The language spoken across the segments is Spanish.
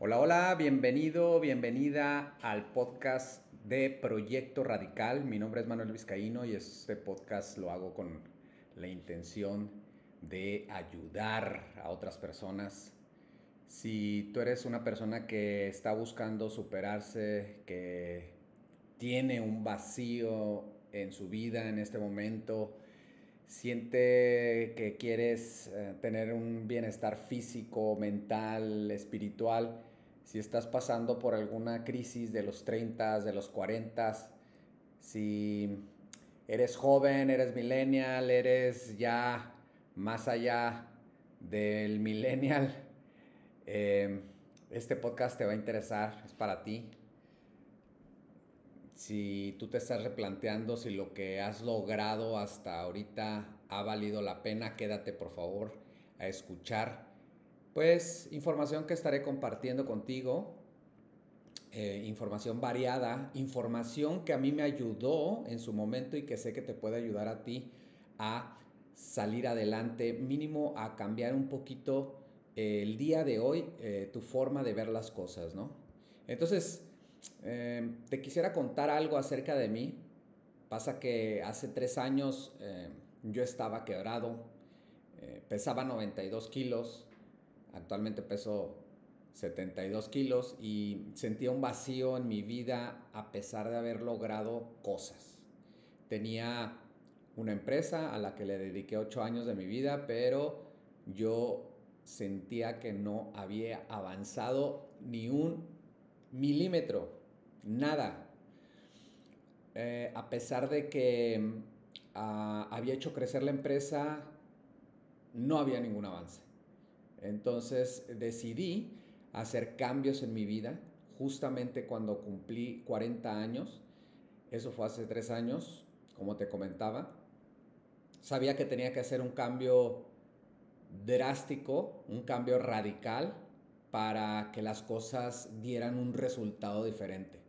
Hola, hola, bienvenido, bienvenida al podcast de Proyecto Radical. Mi nombre es Manuel Vizcaíno y este podcast lo hago con la intención de ayudar a otras personas. Si tú eres una persona que está buscando superarse, que tiene un vacío en su vida en este momento, siente que quieres tener un bienestar físico, mental, espiritual, si estás pasando por alguna crisis de los 30, de los 40, si eres joven, eres millennial, eres ya más allá del millennial, eh, este podcast te va a interesar, es para ti. Si tú te estás replanteando si lo que has logrado hasta ahorita ha valido la pena, quédate por favor a escuchar pues información que estaré compartiendo contigo, información variada, información que a mí me ayudó en su momento y que sé que te puede ayudar a ti a salir adelante, mínimo a cambiar un poquito el día de hoy, tu forma de ver las cosas, ¿no? Entonces, te quisiera contar algo acerca de mí. Pasa que hace 3 años yo estaba quebrado, pesaba 92 kilos, actualmente peso 72 kilos y sentía un vacío en mi vida a pesar de haber logrado cosas. Tenía una empresa a la que le dediqué 8 años de mi vida, pero yo sentía que no había avanzado ni un milímetro, nada. A pesar de que había hecho crecer la empresa, no había ningún avance. Entonces decidí hacer cambios en mi vida justamente cuando cumplí 40 años. Eso fue hace 3 años, como te comentaba. Sabía que tenía que hacer un cambio drástico, un cambio radical para que las cosas dieran un resultado diferente.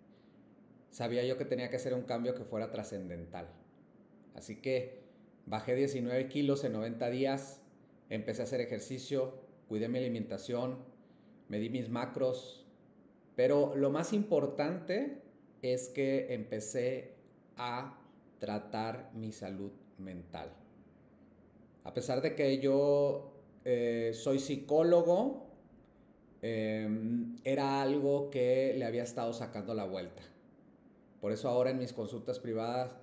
Sabía yo que tenía que hacer un cambio que fuera trascendental. Así que bajé 19 kilos en 90 días, empecé a hacer ejercicio, cuidé mi alimentación, me di mis macros, pero lo más importante es que empecé a tratar mi salud mental. A pesar de que yo soy psicólogo, era algo que le había estado sacando la vuelta. Por eso ahora en mis consultas privadas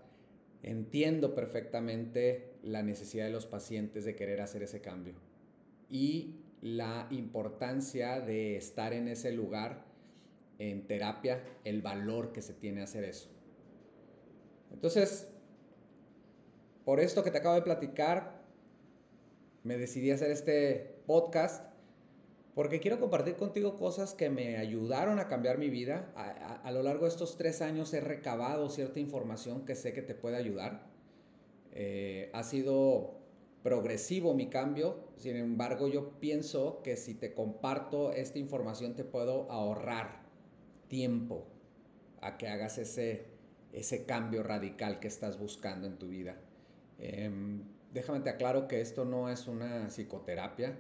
entiendo perfectamente la necesidad de los pacientes de querer hacer ese cambio y la importancia de estar en ese lugar en terapia, el valor que se tiene hacer eso. Entonces, por esto que te acabo de platicar, me decidí a hacer este podcast porque quiero compartir contigo cosas que me ayudaron a cambiar mi vida. A lo largo de estos 3 años he recabado cierta información que sé que te puede ayudar. Ha sido progresivo mi cambio, sin embargo yo pienso que si te comparto esta información te puedo ahorrar tiempo a que hagas ese cambio radical que estás buscando en tu vida. Déjame te aclaro que esto no es una psicoterapia,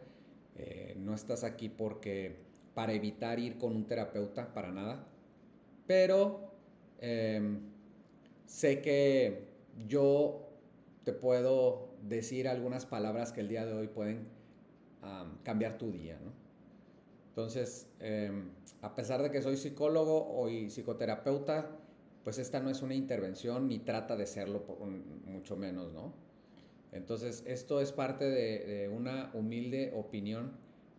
no estás aquí porque para evitar ir con un terapeuta, para nada, pero eh, sé que yo te puedo decir algunas palabras que el día de hoy pueden cambiar tu día, ¿no? Entonces, a pesar de que soy psicólogo y psicoterapeuta, pues esta no es una intervención ni trata de serlo, mucho menos, ¿no? Entonces, esto es parte de una humilde opinión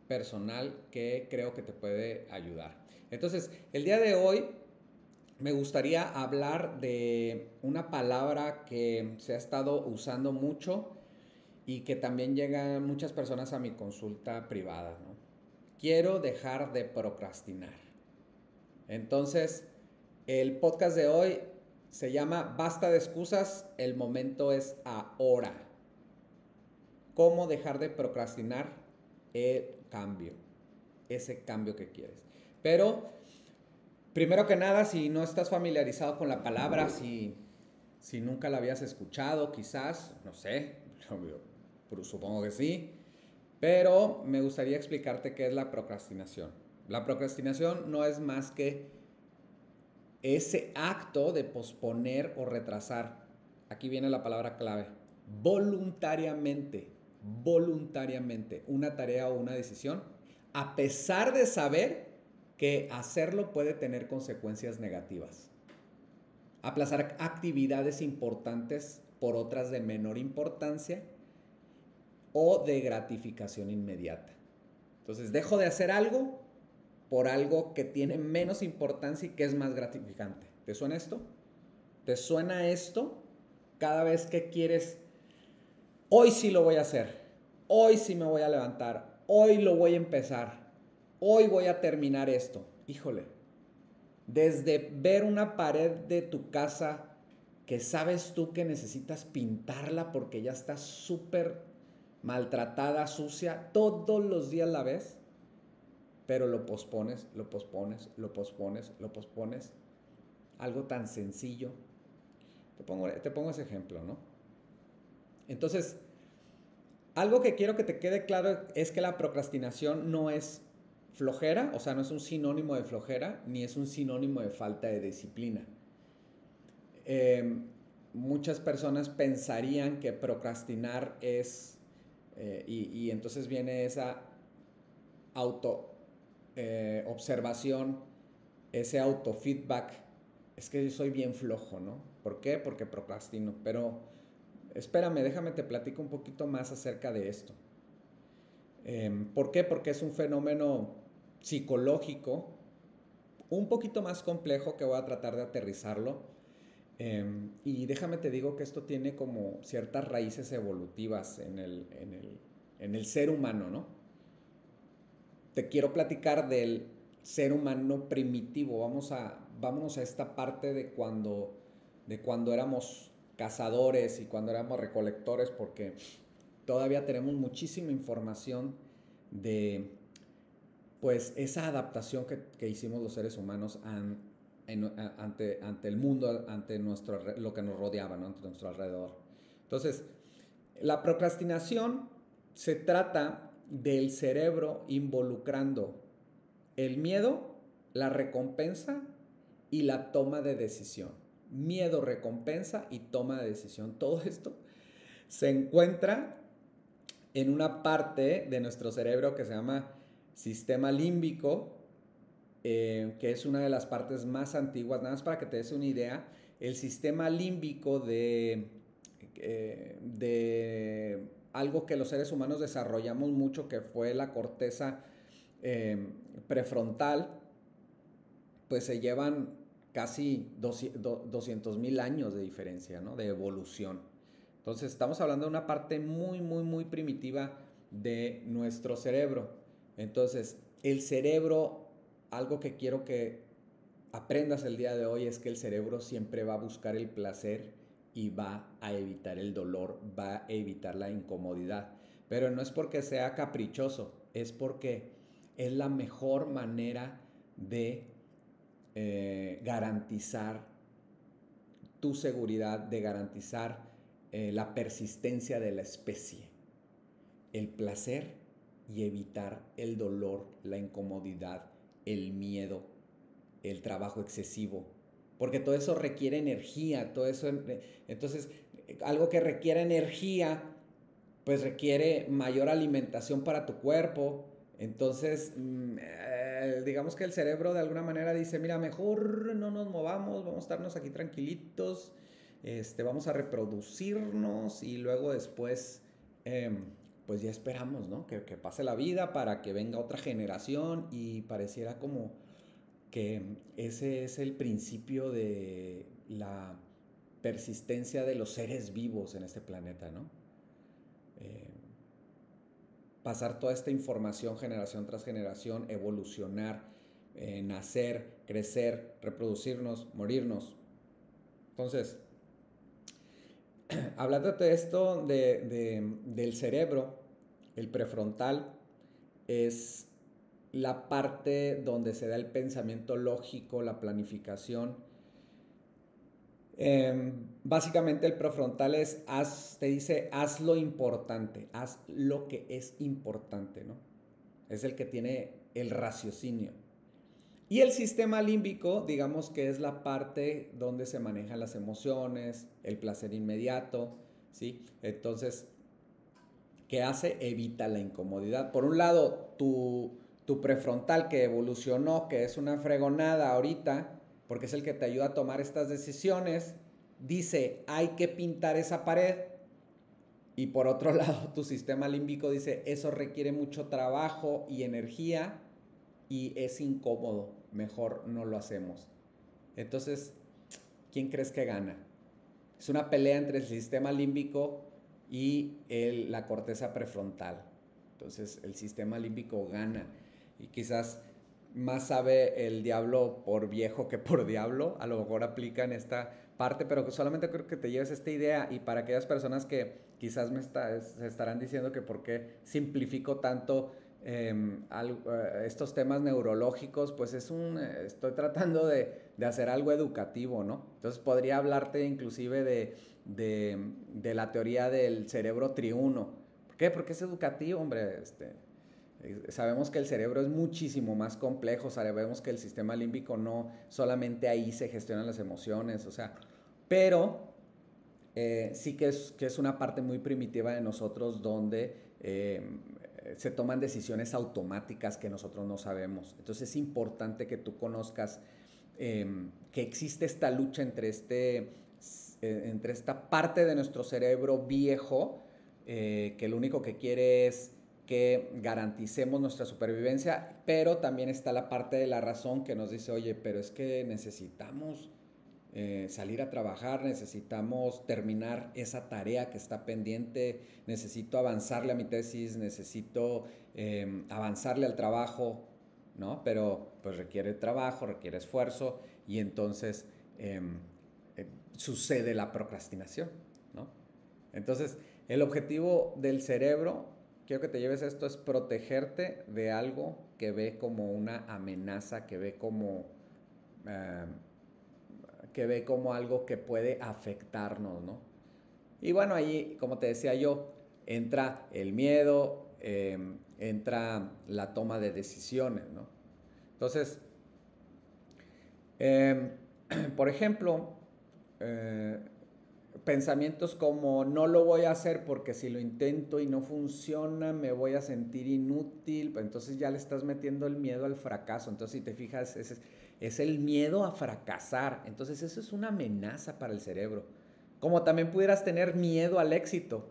personal que creo que te puede ayudar. Entonces, el día de hoy me gustaría hablar de una palabra que se ha estado usando mucho y que también llegan muchas personas a mi consulta privada, ¿no? Quiero dejar de procrastinar. Entonces, el podcast de hoy se llama Basta de excusas, el momento es ahora. ¿Cómo dejar de procrastinar el cambio? Ese cambio que quieres. Pero, primero que nada, si no estás familiarizado con la palabra, si nunca la habías escuchado, quizás, no sé, supongo que sí, pero me gustaría explicarte qué es la procrastinación. La procrastinación no es más que ese acto de posponer o retrasar. Aquí viene la palabra clave. Voluntariamente, voluntariamente, una tarea o una decisión, a pesar de saber que hacerlo puede tener consecuencias negativas. Aplazar actividades importantes por otras de menor importancia o de gratificación inmediata. Entonces dejo de hacer algo por algo que tiene menos importancia y que es más gratificante. ¿Te suena esto? ¿Te suena esto? Cada vez que quieres, hoy sí lo voy a hacer, hoy sí me voy a levantar, hoy lo voy a empezar, hoy voy a terminar esto. Híjole, desde ver una pared de tu casa que sabes tú que necesitas pintarla porque ya está súper maltratada, sucia, todos los días la ves, pero lo pospones, lo pospones, lo pospones, lo pospones. Algo tan sencillo. Te pongo ese ejemplo, ¿no? Entonces, algo que quiero que te quede claro es que la procrastinación no es flojera, o sea, no es un sinónimo de flojera, ni es un sinónimo de falta de disciplina. Eh, Muchas personas pensarían que procrastinar es, y entonces viene esa auto observación, ese autofeedback, es que yo soy bien flojo, ¿no? ¿Por qué? Porque procrastino. Pero espérame, déjame te platico un poquito más acerca de esto. ¿Por qué? Porque es un fenómeno psicológico un poquito más complejo que voy a tratar de aterrizarlo. Y déjame te digo que esto tiene como ciertas raíces evolutivas en el ser humano, ¿no? Te quiero platicar del ser humano primitivo. Vámonos a esta parte de cuando éramos cazadores y cuando éramos recolectores, porque todavía tenemos muchísima información de pues esa adaptación que hicimos los seres humanos ante el mundo, ante lo que nos rodeaba, ¿no? Ante nuestro alrededor. Entonces, la procrastinación se trata del cerebro involucrando el miedo, la recompensa y la toma de decisión. Miedo, recompensa y toma de decisión. Todo esto se encuentra en una parte de nuestro cerebro que se llama sistema límbico, que es una de las partes más antiguas. Nada más para que te des una idea, el sistema límbico de algo que los seres humanos desarrollamos mucho, que fue la corteza prefrontal, pues se llevan casi 200,000 años de diferencia, ¿no? De evolución. Entonces estamos hablando de una parte muy, muy, muy primitiva de nuestro cerebro. Entonces, el cerebro, algo que quiero que aprendas el día de hoy es que el cerebro siempre va a buscar el placer y va a evitar el dolor, va a evitar la incomodidad. Pero no es porque sea caprichoso, es porque es la mejor manera de garantizar tu seguridad, de garantizar la persistencia de la especie, el placer y evitar el dolor, la incomodidad, el miedo, el trabajo excesivo, porque todo eso requiere energía, todo eso, entonces, algo que requiere energía, pues requiere mayor alimentación para tu cuerpo. Entonces, digamos que el cerebro de alguna manera dice, mira, mejor no nos movamos, vamos a estarnos aquí tranquilitos, vamos a reproducirnos y luego después, pues ya esperamos, ¿no? Que pase la vida para que venga otra generación y pareciera como que ese es el principio de la persistencia de los seres vivos en este planeta, ¿no? Eh, Pasar toda esta información generación tras generación, evolucionar, nacer, crecer, reproducirnos, morirnos. Entonces, hablando de esto del cerebro, el prefrontal es la parte donde se da el pensamiento lógico, la planificación. Básicamente el prefrontal te dice, haz lo importante, haz lo que es importante, ¿no? Es el que tiene el raciocinio. Y el sistema límbico, digamos que es la parte donde se manejan las emociones, el placer inmediato, ¿sí? Entonces, ¿qué hace? Evita la incomodidad. Por un lado, tu prefrontal que evolucionó, que es una fregonada ahorita, porque es el que te ayuda a tomar estas decisiones, dice, hay que pintar esa pared. Y por otro lado, tu sistema límbico dice, eso requiere mucho trabajo y energía y es incómodo, mejor no lo hacemos. Entonces, ¿quién crees que gana? Es una pelea entre el sistema límbico y la corteza prefrontal. Entonces, el sistema límbico gana. Y quizás más sabe el diablo por viejo que por diablo. A lo mejor aplica en esta parte, pero solamente creo que te lleves esta idea. Y para aquellas personas que quizás se estarán diciendo que por qué simplifico tanto estos temas neurológicos, pues estoy tratando de hacer algo educativo, ¿no? Entonces podría hablarte inclusive de la teoría del cerebro triuno. ¿Por qué? Porque es educativo, hombre. Sabemos que el cerebro es muchísimo más complejo, sabemos que el sistema límbico no solamente ahí se gestionan las emociones, o sea, pero sí que es una parte muy primitiva de nosotros donde se toman decisiones automáticas que nosotros no sabemos. Entonces es importante que tú conozcas que existe esta lucha entre esta parte de nuestro cerebro viejo que lo único que quiere es que garanticemos nuestra supervivencia, pero también está la parte de la razón que nos dice, oye, pero es que necesitamos salir a trabajar, necesitamos terminar esa tarea que está pendiente, necesito avanzarle a mi tesis, necesito avanzarle al trabajo, ¿no? Pero pues requiere trabajo, requiere esfuerzo y entonces sucede la procrastinación, ¿no? Entonces, el objetivo del cerebro, quiero que te lleves esto, es protegerte de algo que ve como una amenaza, que ve como algo que puede afectarnos, ¿no? Y bueno, ahí, como te decía yo, entra el miedo, entra la toma de decisiones, ¿no? Entonces, por ejemplo, pensamientos como no lo voy a hacer porque si lo intento y no funciona me voy a sentir inútil, entonces ya le estás metiendo el miedo al fracaso. Entonces, si te fijas, es el miedo a fracasar. Entonces eso es una amenaza para el cerebro. Como también pudieras tener miedo al éxito.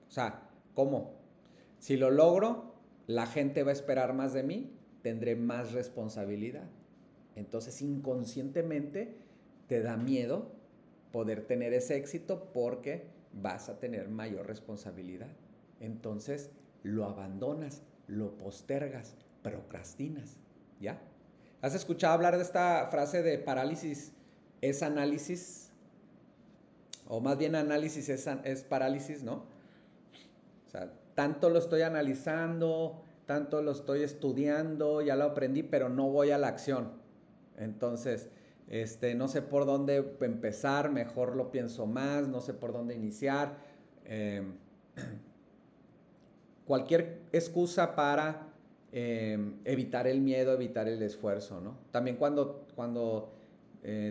O sea, ¿cómo? Si lo logro, la gente va a esperar más de mí, tendré más responsabilidad. Entonces inconscientemente te da miedo poder tener ese éxito porque vas a tener mayor responsabilidad. Entonces lo abandonas, lo postergas, procrastinas, ¿ya? ¿Has escuchado hablar de esta frase de parálisis es análisis? O más bien análisis es parálisis, ¿no? O sea, tanto lo estoy analizando, tanto lo estoy estudiando, ya lo aprendí, pero no voy a la acción. Entonces, no sé por dónde empezar, mejor lo pienso más, no sé por dónde iniciar. Cualquier excusa para evitar el miedo, evitar el esfuerzo, ¿no? También cuando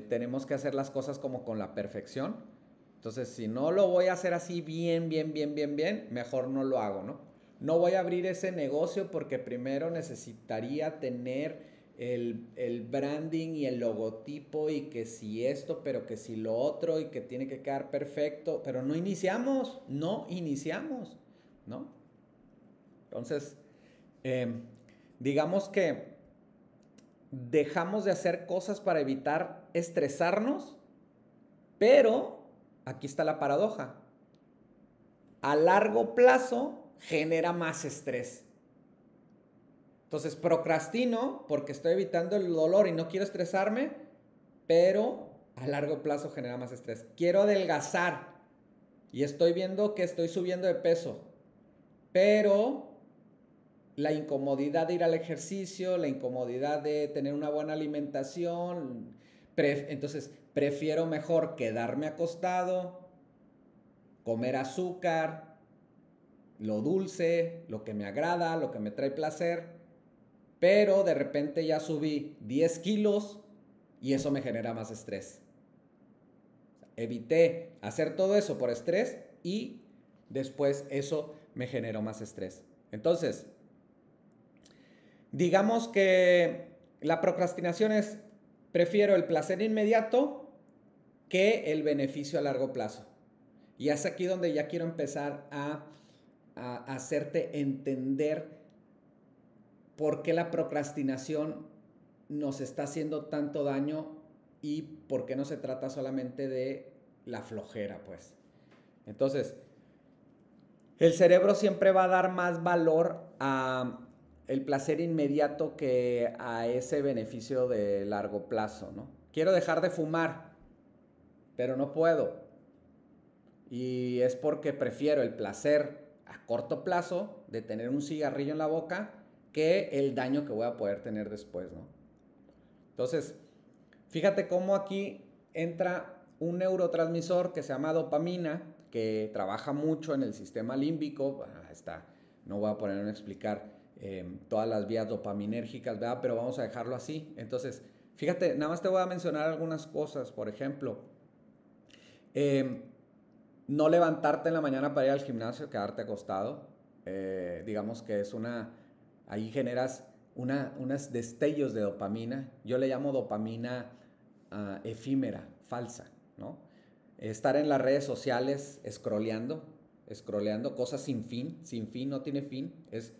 tenemos que hacer las cosas como con la perfección. Entonces, si no lo voy a hacer así bien, mejor no lo hago, ¿no? No voy a abrir ese negocio porque primero necesitaría tener el branding y el logotipo y que si esto, pero que si lo otro y que tiene que quedar perfecto, pero no iniciamos, ¿no? Entonces, digamos que dejamos de hacer cosas para evitar estresarnos, pero aquí está la paradoja. A largo plazo genera más estrés. Entonces procrastino porque estoy evitando el dolor y no quiero estresarme, pero a largo plazo genera más estrés. Quiero adelgazar y estoy viendo que estoy subiendo de peso, pero la incomodidad de ir al ejercicio, la incomodidad de tener una buena alimentación, entonces prefiero mejor quedarme acostado, comer azúcar, lo dulce, lo que me agrada, lo que me trae placer, pero de repente ya subí 10 kilos y eso me genera más estrés. Evité hacer todo eso por estrés y después eso me generó más estrés. Entonces, digamos que la procrastinación es, prefiero el placer inmediato que el beneficio a largo plazo. Y es aquí donde ya quiero empezar a hacerte entender por qué la procrastinación nos está haciendo tanto daño y por qué no se trata solamente de la flojera, pues. Entonces, el cerebro siempre va a dar más valor a el placer inmediato que a ese beneficio de largo plazo, ¿no? Quiero dejar de fumar, pero no puedo. Y es porque prefiero el placer a corto plazo de tener un cigarrillo en la boca que el daño que voy a poder tener después, ¿no? Entonces, fíjate cómo aquí entra un neurotransmisor que se llama dopamina, que trabaja mucho en el sistema límbico. No voy a ponerme a explicar todas las vías dopaminérgicas, ¿verdad? Pero vamos a dejarlo así. Entonces, fíjate, nada más te voy a mencionar algunas cosas. Por ejemplo, no levantarte en la mañana para ir al gimnasio, quedarte acostado. Digamos que es ahí generas unos destellos de dopamina. Yo le llamo dopamina efímera, falsa, ¿no? Estar en las redes sociales scrolleando cosas sin fin, no tiene fin, es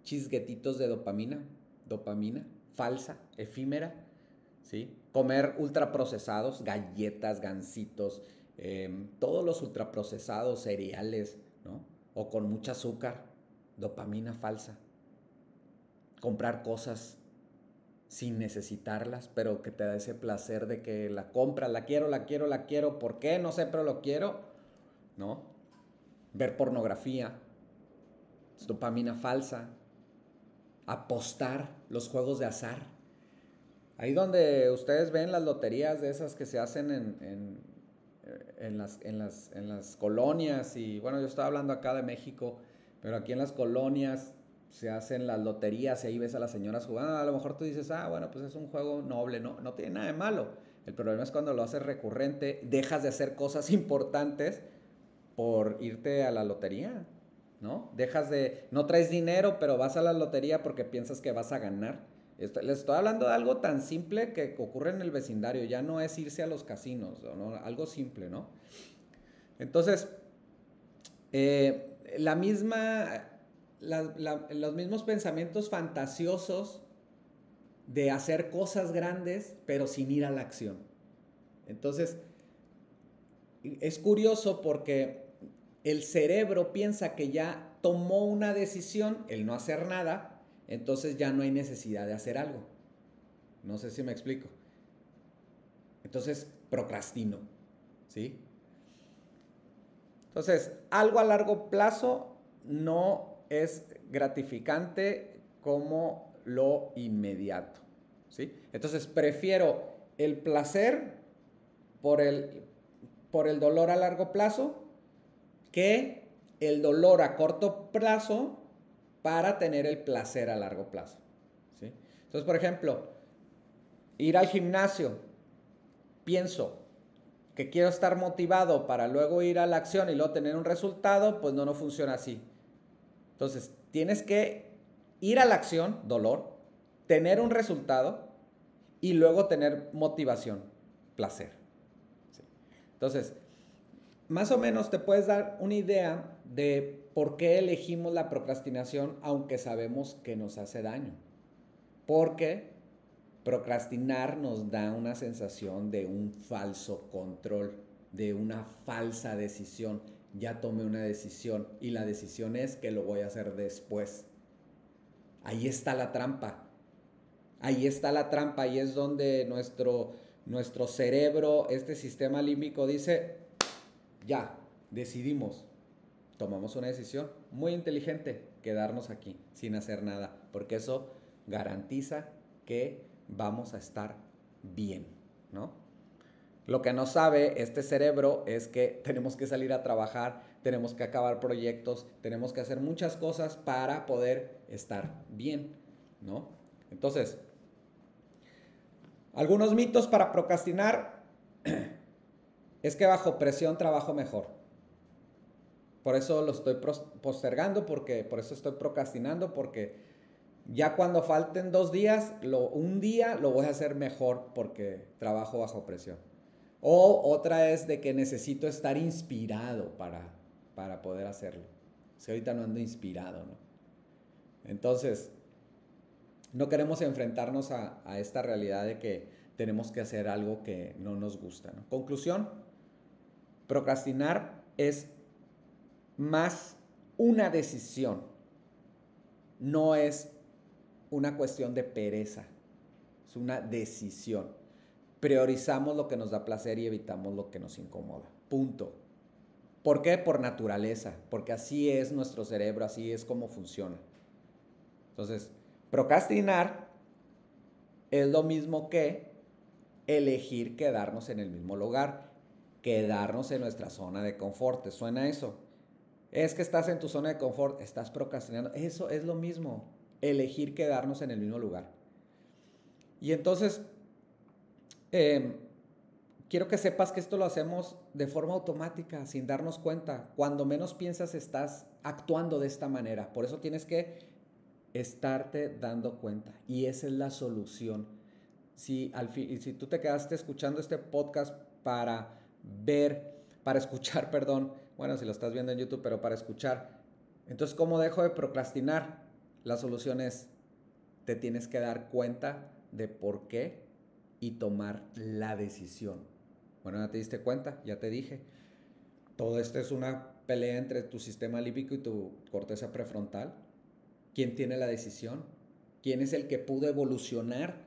chisguetitos de dopamina falsa, efímera, ¿sí? Comer ultraprocesados, galletas, gansitos, todos los ultraprocesados, cereales, ¿no? O con mucha azúcar, dopamina falsa. Comprar cosas sin necesitarlas, pero que te da ese placer de que la compras, la quiero, ¿por qué? No sé, pero lo quiero, ¿no? Ver pornografía, dopamina falsa, apostar, los juegos de azar. Ahí donde ustedes ven las loterías de esas que se hacen en las colonias, y bueno, yo estoy hablando acá de México, pero aquí en las colonias se hacen las loterías y ahí ves a las señoras jugando. A lo mejor tú dices, bueno, pues es un juego noble, no tiene nada de malo. El problema es cuando lo haces recurrente, dejas de hacer cosas importantes por irte a la lotería, ¿no? No traes dinero, pero vas a la lotería porque piensas que vas a ganar. Les estoy hablando de algo tan simple que ocurre en el vecindario, ya no es irse a los casinos, ¿no? Algo simple, ¿no? Entonces, los mismos pensamientos fantasiosos de hacer cosas grandes, pero sin ir a la acción. Entonces, es curioso porque el cerebro piensa que ya tomó una decisión, el no hacer nada, entonces ya no hay necesidad de hacer algo. No sé si me explico. Entonces, procrastino, ¿sí? Entonces, algo a largo plazo no es gratificante como lo inmediato, ¿sí? Entonces, prefiero el placer por el dolor a largo plazo que el dolor a corto plazo para tener el placer a largo plazo, ¿sí? Entonces, por ejemplo, ir al gimnasio, pienso que quiero estar motivado para luego ir a la acción y luego tener un resultado, pues no funciona así. Entonces, tienes que ir a la acción, dolor, tener un resultado y luego tener motivación, placer, ¿sí? Entonces, más o menos te puedes dar una idea de por qué elegimos la procrastinación aunque sabemos que nos hace daño. Porque procrastinar nos da una sensación de un falso control, de una falsa decisión. Ya tomé una decisión y la decisión es que lo voy a hacer después. Ahí está la trampa. Ahí está la trampa. Ahí es donde nuestro cerebro, este sistema límbico dice, ya, decidimos. Tomamos una decisión muy inteligente, quedarnos aquí sin hacer nada, porque eso garantiza que vamos a estar bien, ¿no? Lo que no sabe este cerebro es que tenemos que salir a trabajar, tenemos que acabar proyectos, tenemos que hacer muchas cosas para poder estar bien, ¿no? Entonces, algunos mitos para procrastinar es que bajo presión trabajo mejor. Por eso lo estoy postergando, por eso estoy procrastinando, porque ya cuando falten 2 días, un día lo voy a hacer mejor porque trabajo bajo presión. O otra es de que necesito estar inspirado para poder hacerlo. Si ahorita no ando inspirado, ¿no? Entonces, no queremos enfrentarnos a esta realidad de que tenemos que hacer algo que no nos gusta, ¿no? Conclusión, procrastinar es más una decisión, no es una cuestión de pereza, es una decisión. Priorizamos lo que nos da placer y evitamos lo que nos incomoda. Punto. ¿Por qué? Por naturaleza, porque así es nuestro cerebro, así es como funciona. Entonces, procrastinar es lo mismo que elegir quedarnos en el mismo lugar, quedarnos en nuestra zona de confort. ¿Te suena eso? Es que estás en tu zona de confort, estás procrastinando. Eso es lo mismo, elegir quedarnos en el mismo lugar. Y entonces, quiero que sepas que esto lo hacemos de forma automática, sin darnos cuenta. Cuando menos piensas, estás actuando de esta manera. Por eso tienes que estarte dando cuenta. Y esa es la solución. Si tú te quedaste escuchando este podcast para escuchar, perdón, bueno, si lo estás viendo en YouTube, pero para escuchar, entonces, ¿cómo dejo de procrastinar? La solución es, te tienes que dar cuenta de por qué y tomar la decisión. Bueno, ya te diste cuenta, ya te dije. Todo esto es una pelea entre tu sistema límbico y tu corteza prefrontal. ¿Quién tiene la decisión? ¿Quién es el que pudo evolucionar?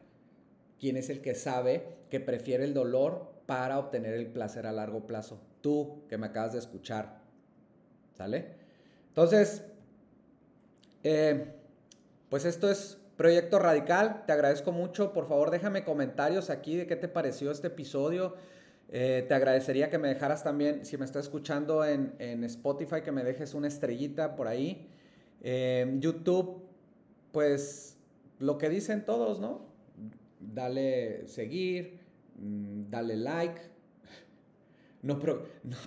¿Quién es el que sabe que prefiere el dolor para obtener el placer a largo plazo? Tú, que me acabas de escuchar. ¿Sale? Entonces, pues esto es Proyecto Radical. Te agradezco mucho. Por favor, déjame comentarios aquí de qué te pareció este episodio. Te agradecería que me dejaras también, si me estás escuchando en Spotify, que me dejes una estrellita por ahí. YouTube, pues lo que dicen todos, ¿no? Dale seguir, dale like, no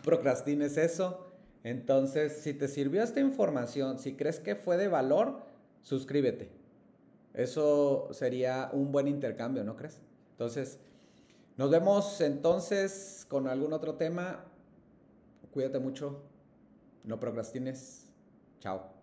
procrastines eso. Entonces, si te sirvió esta información, si crees que fue de valor, suscríbete. Eso sería un buen intercambio, ¿no crees? Entonces, nos vemos entonces con algún otro tema. Cuídate mucho, no procrastines. Chao.